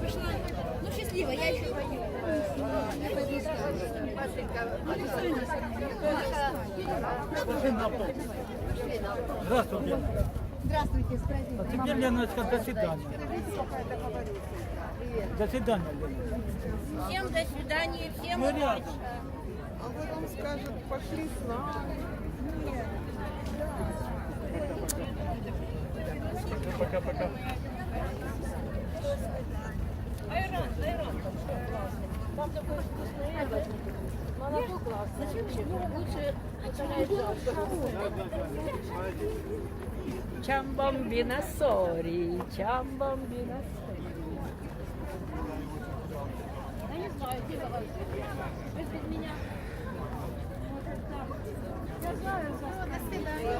пришла, ну, счастлива, я еще воюю. Здравствуйте. Здравствуйте, с А праздником. теперь, Леночка, до свидания. До свидания, Лена. Всем до свидания, всем Мы удачи. рядом. А вот он скажет, пошли с нами. Пока-пока. Айран, там такой вкусный молоко классное. Лучше Чамбамбіна сорі, чамбамбіна сорі. Я не знаю, где вы. Вы без меня. Я знаю, до свидания.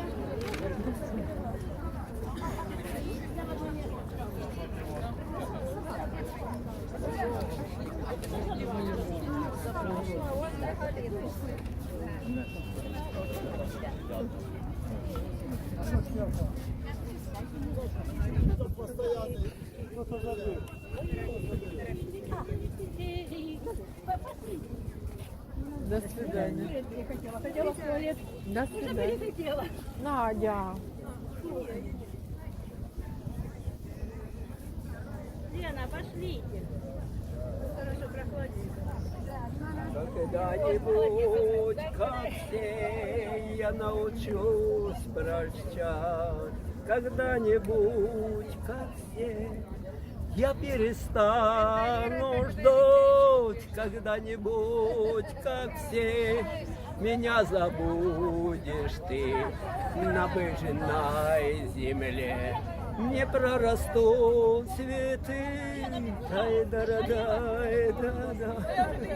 До свидання. Хотела в туалет. До Уже свидання. перехотела. Надя. Лена, пошлите. Хорошо проходит. Когда-нибудь, как все, я научусь прощать. Когда-нибудь, как все, я перестану ждать. Когда-нибудь, как все, меня забудешь ты на выжженной земле. Не прорастут цветы, дай-да-да-дай-да-да.